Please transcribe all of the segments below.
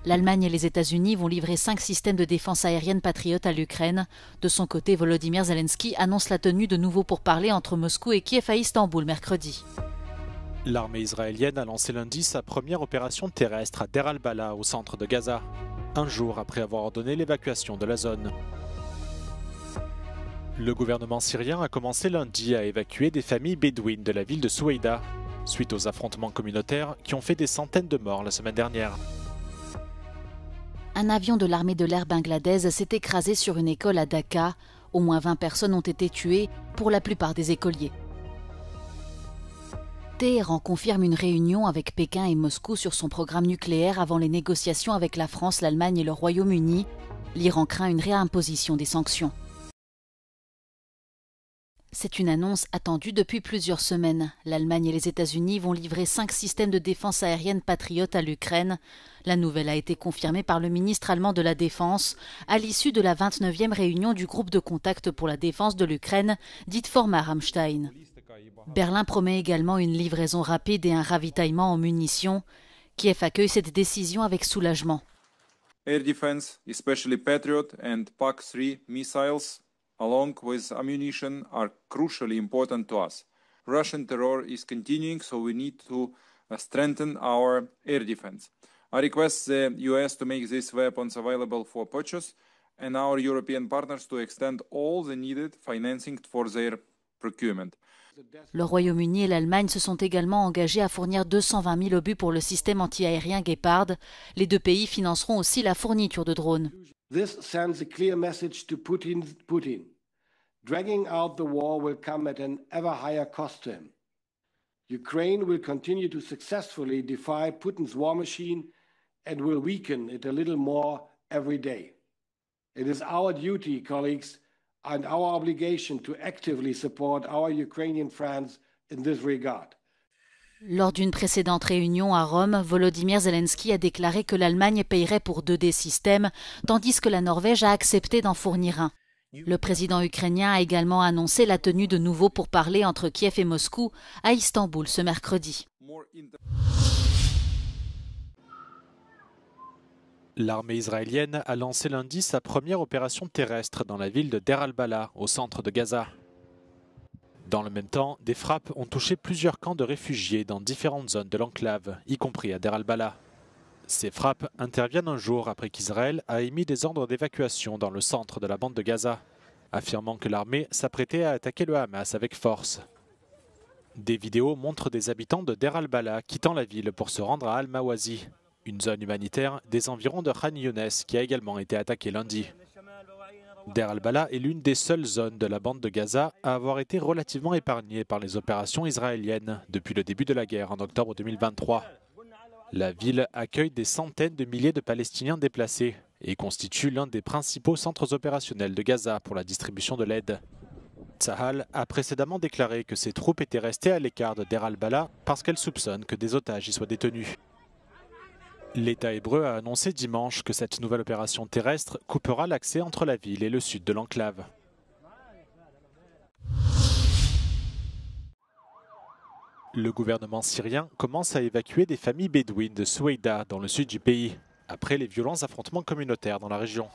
L'Allemagne et les États-Unis vont livrer 5 systèmes de défense aérienne patriotes à l'Ukraine. De son côté, Volodymyr Zelensky annonce la tenue de nouveaux pourparlers entre Moscou et Kiev à Istanbul mercredi. L'armée israélienne a lancé lundi sa première opération terrestre à Deir al-Balah, au centre de Gaza, un jour après avoir ordonné l'évacuation de la zone. Le gouvernement syrien a commencé lundi à évacuer des familles bédouines de la ville de Soueïda, suite aux affrontements communautaires qui ont fait des centaines de morts la semaine dernière. Un avion de l'armée de l'air bangladaise s'est écrasé sur une école à Dacca. Au moins 20 personnes ont été tuées, pour la plupart des écoliers. Téhéran confirme une réunion avec Pékin et Moscou sur son programme nucléaire avant les négociations avec la France, l'Allemagne et le Royaume-Uni. L'Iran craint une réimposition des sanctions. C'est une annonce attendue depuis plusieurs semaines. L'Allemagne et les États-Unis vont livrer 5 systèmes de défense aérienne patriotes à l'Ukraine. La nouvelle a été confirmée par le ministre allemand de la Défense à l'issue de la 29e réunion du groupe de contact pour la défense de l'Ukraine, dite format Rammstein. Berlin promet également une livraison rapide et un ravitaillement en munitions. Kiev accueille cette décision avec soulagement. Air defense, especially Patriot and PAC-3 missiles, along with ammunition, are crucially important to us. Russian terror is continuing, so we need to strengthen our air defense. I request the US to make these weapons available for purchase and our European partners to extend all the needed financing for their procurement. Le Royaume-Uni et l'Allemagne se sont également engagés à fournir 220 000 obus pour le système antiaérien Gepard. Les deux pays financeront aussi la fourniture de drones. This sends a clear message to Putin. Dragging out the war will come at an ever higher cost to him. Ukraine will continue to successfully defy Putin's war machine and will weaken it a little more every day. It is our duty, colleagues, and our obligation to actively support our Ukrainian friends in this regard. Lors d'une précédente réunion à Rome, Volodymyr Zelensky a déclaré que l'Allemagne payerait pour 2 des systèmes, tandis que la Norvège a accepté d'en fournir un. Le président ukrainien a également annoncé la tenue de nouveaux pourparlers entre Kiev et Moscou à Istanbul ce mercredi. L'armée israélienne a lancé lundi sa première opération terrestre dans la ville de Deir al-Balah, au centre de Gaza. Dans le même temps, des frappes ont touché plusieurs camps de réfugiés dans différentes zones de l'enclave, y compris à Deir al-Balah. Ces frappes interviennent un jour après qu'Israël a émis des ordres d'évacuation dans le centre de la bande de Gaza, affirmant que l'armée s'apprêtait à attaquer le Hamas avec force. Des vidéos montrent des habitants de Deir al-Balah quittant la ville pour se rendre à Al-Mawazi, une zone humanitaire des environs de Khan Younes qui a également été attaquée lundi. Deir al-Balah est l'une des seules zones de la bande de Gaza à avoir été relativement épargnée par les opérations israéliennes depuis le début de la guerre en octobre 2023. La ville accueille des centaines de milliers de Palestiniens déplacés et constitue l'un des principaux centres opérationnels de Gaza pour la distribution de l'aide. Tsahal a précédemment déclaré que ses troupes étaient restées à l'écart de Deir al-Balah parce qu'elles soupçonnent que des otages y soient détenus. L'État hébreu a annoncé dimanche que cette nouvelle opération terrestre coupera l'accès entre la ville et le sud de l'enclave. Le gouvernement syrien commence à évacuer des familles bédouines de Soueïda dans le sud du pays, après les violents affrontements communautaires dans la région.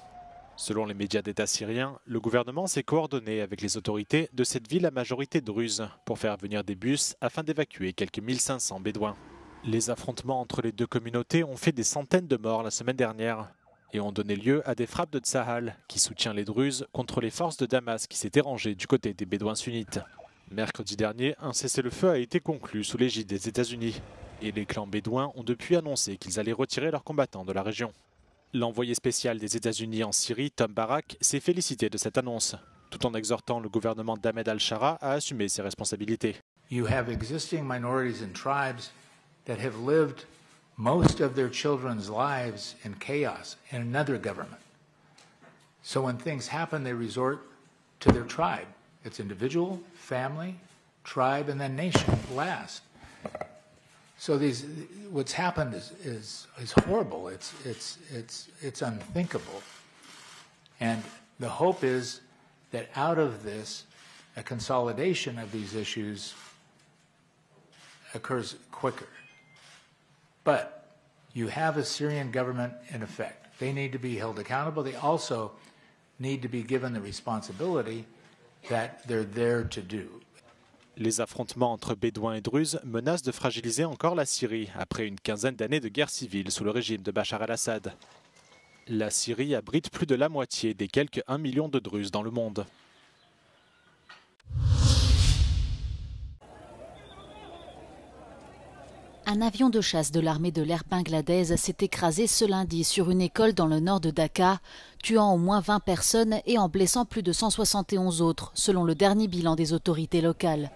Selon les médias d'État syriens, le gouvernement s'est coordonné avec les autorités de cette ville à majorité druze pour faire venir des bus afin d'évacuer quelques 1500 bédouins. Les affrontements entre les deux communautés ont fait des centaines de morts la semaine dernière et ont donné lieu à des frappes de Tsahal, qui soutient les Druzes, contre les forces de Damas qui s'étaient rangées du côté des Bédouins sunnites. Mercredi dernier, un cessez-le-feu a été conclu sous l'égide des États-Unis et les clans bédouins ont depuis annoncé qu'ils allaient retirer leurs combattants de la région. L'envoyé spécial des États-Unis en Syrie, Tom Barak, s'est félicité de cette annonce, tout en exhortant le gouvernement d'Ahmed al-Shara à assumer ses responsabilités. You have existing minorities and tribes that have lived most of their children's lives in chaos in another government. So when things happen, they resort to their tribe. It's individual, family, tribe, and then nation last. So what's happened is horrible. It's unthinkable. And the hope is that out of this, a consolidation of these issues occurs quicker. But you have a Syrian government in effect. They need to be held accountable. They also need to be given the responsibility that they're there to do. Les affrontements entre Bédouins et Druzes menacent de fragiliser encore la Syrie après une quinzaine d'années de guerre civile sous le régime de Bachar el-Assad. La Syrie abrite plus de la moitié des quelques 1 million de Druzes dans le monde. Un avion de chasse de l'armée de l'air bangladaise s'est écrasé ce lundi sur une école dans le nord de Dhaka, tuant au moins 20 personnes et en blessant plus de 171 autres, selon le dernier bilan des autorités locales.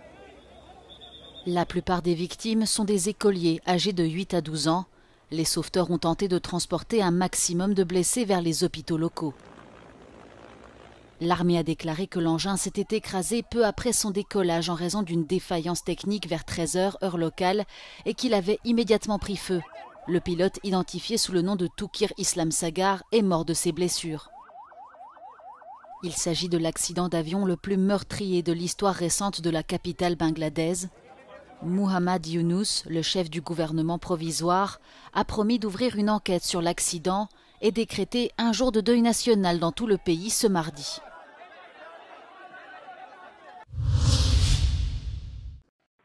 La plupart des victimes sont des écoliers âgés de 8 à 12 ans. Les sauveteurs ont tenté de transporter un maximum de blessés vers les hôpitaux locaux. L'armée a déclaré que l'engin s'était écrasé peu après son décollage en raison d'une défaillance technique vers 13 h, heure locale, et qu'il avait immédiatement pris feu. Le pilote, identifié sous le nom de Toukir Islam Sagar, est mort de ses blessures. Il s'agit de l'accident d'avion le plus meurtrier de l'histoire récente de la capitale bangladaise. Muhammad Yunus, le chef du gouvernement provisoire, a promis d'ouvrir une enquête sur l'accident et décréter un jour de deuil national dans tout le pays ce mardi.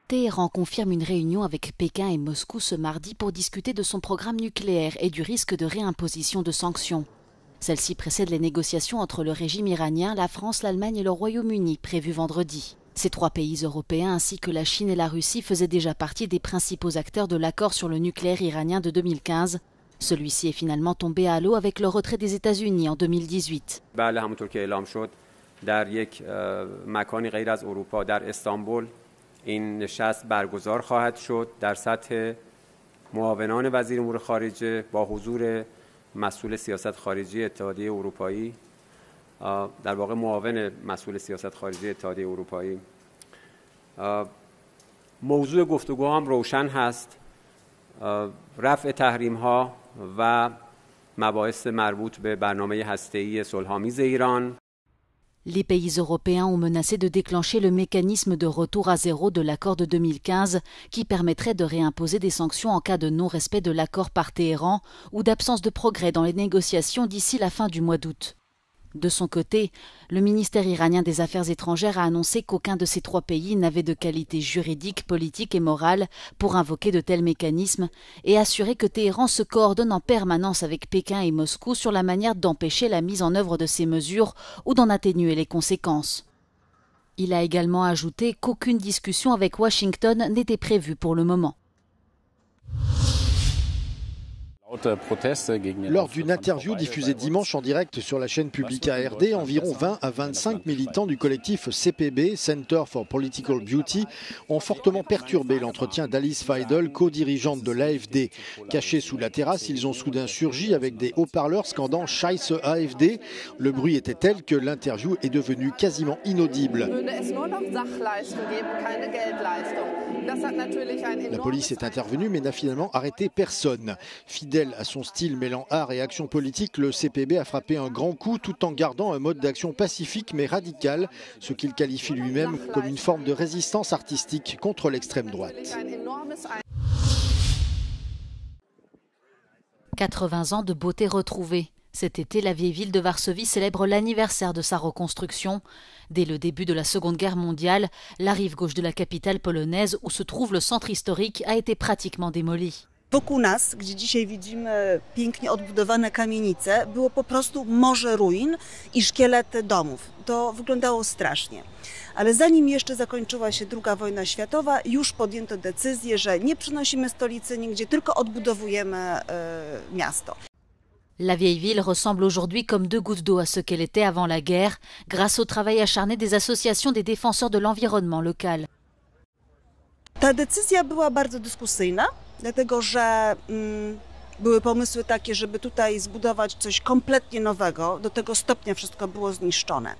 Téhéran confirme une réunion avec Pékin et Moscou ce mardi pour discuter de son programme nucléaire et du risque de réimposition de sanctions. Celle-ci précède les négociations entre le régime iranien, la France, l'Allemagne et le Royaume-Uni, prévues vendredi. Ces trois pays européens ainsi que la Chine et la Russie faisaient déjà partie des principaux acteurs de l'accord sur le nucléaire iranien de 2015. Celui-ci est finalement tombé à l'eau avec le retrait des États-Unis en 2018. این نشست برگزار خواهد شد در سطح معاونان وزیر امور خارجه با حضور مسئول سیاست خارجی اتحادیه اروپایی در واقع معاون مسئول سیاست خارجی اتحادیه اروپایی موضوع گفتگو هم روشن هست رفع تحریم ها و مباحث مربوط به برنامه هسته‌ای صلح‌آمیز ایران. Les pays européens ont menacé de déclencher le mécanisme de retour à zéro de l'accord de 2015 qui permettrait de réimposer des sanctions en cas de non-respect de l'accord par Téhéran ou d'absence de progrès dans les négociations d'ici la fin du mois d'août. De son côté, le ministère iranien des Affaires étrangères a annoncé qu'aucun de ces trois pays n'avait de qualité juridique, politique et morale pour invoquer de tels mécanismes et assuré que Téhéran se coordonne en permanence avec Pékin et Moscou sur la manière d'empêcher la mise en œuvre de ces mesures ou d'en atténuer les conséquences. Il a également ajouté qu'aucune discussion avec Washington n'était prévue pour le moment. Lors d'une interview diffusée dimanche en direct sur la chaîne publique ARD, environ 20 à 25 militants du collectif CPB, Center for Political Beauty, ont fortement perturbé l'entretien d'Alice Weidel, co-dirigeante de l'AfD. Cachés sous la terrasse, ils ont soudain surgi avec des haut-parleurs scandant « Scheiße AfD ». Le bruit était tel que l'interview est devenue quasiment inaudible. La police est intervenue mais n'a finalement arrêté personne. Fidèle à son style mêlant art et action politique, le CPB a frappé un grand coup tout en gardant un mode d'action pacifique mais radical, ce qu'il qualifie lui-même comme une forme de résistance artistique contre l'extrême droite. 80 ans de beauté retrouvée. Cet été, la vieille ville de Varsovie célèbre l'anniversaire de sa reconstruction. Dès le début de la Seconde Guerre mondiale, la rive gauche de la capitale polonaise, où se trouve le centre historique, a été pratiquement démolie. Wokół nas, gdzie dzisiaj widzimy pięknie odbudowane kamienice, było po prostu morze ruin i szkielety domów. To wyglądało strasznie. Ale zanim jeszcze zakończyła się II wojna światowa, już podjęto decyzję, że nie przenosimy stolicy nigdzie, tylko odbudowujemy miasto. La vieille ville ressemble aujourd'hui comme deux gouttes d'eau à ce qu'elle était avant la guerre, grâce au travail acharné des associations des défenseurs de l'environnement local. Ta decyzja była bardzo dyskusyjna, dlatego że były pomysły takie, żeby tutaj zbudować coś kompletnie nowego, do tego stopnia wszystko było zniszczone.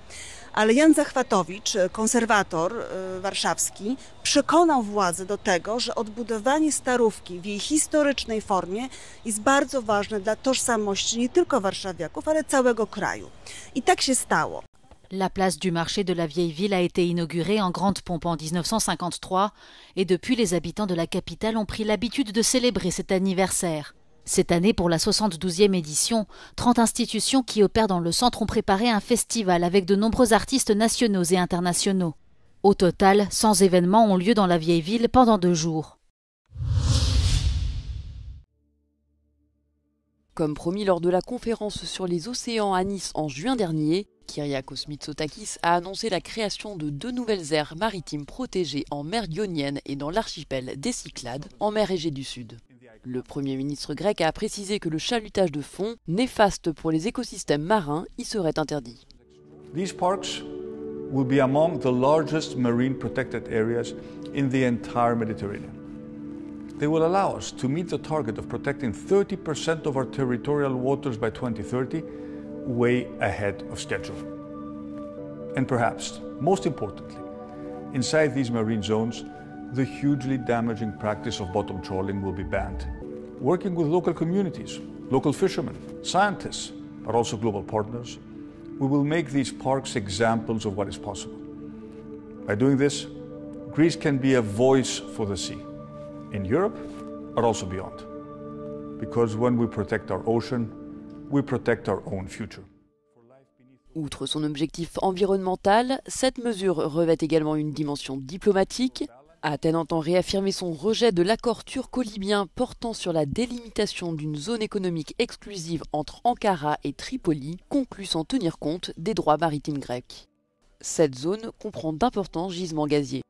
Ale Jan Zachwatowicz, konserwator warszawski, przekonał władze do tego, że odbudowanie Starówki w jej historycznej formie jest bardzo ważne dla tożsamości nie tylko warszawiaków, ale całego kraju. I tak się stało. La place du marché de la vieille ville a été inaugurée en grande pompe en 1953 et depuis les habitants de la capitale ont pris l'habitude de célébrer cet anniversaire. Cette année, pour la 72e édition, 30 institutions qui opèrent dans le centre ont préparé un festival avec de nombreux artistes nationaux et internationaux. Au total, 100 événements ont lieu dans la vieille ville pendant 2 jours. Comme promis lors de la conférence sur les océans à Nice en juin dernier, Kyriakos Mitsotakis a annoncé la création de 2 nouvelles aires maritimes protégées en mer Ionienne et dans l'archipel des Cyclades, en mer Égée du Sud. Le Premier ministre grec a précisé que le chalutage de fond, néfaste pour les écosystèmes marins, y serait interdit. These parks will be among the largest marine protected areas in the entire Mediterranean. They will allow us to meet the target of protecting 30% of our territorial waters by 2030, way ahead of schedule. And perhaps, most importantly, inside these marine zones, the hugely damaging practice of bottom trawling will be banned. Working with local communities, local fishermen, scientists, but also global partners, we will make these parks examples of what is possible. By doing this, Greece can be a voice for the sea, in Europe, but also beyond. Because when we protect our ocean, we protect our own future. Outre son objectif environnemental, cette mesure revêt également une dimension diplomatique. Athènes entend réaffirmer son rejet de l'accord turco-libyen portant sur la délimitation d'une zone économique exclusive entre Ankara et Tripoli, conclu sans tenir compte des droits maritimes grecs. Cette zone comprend d'importants gisements gaziers.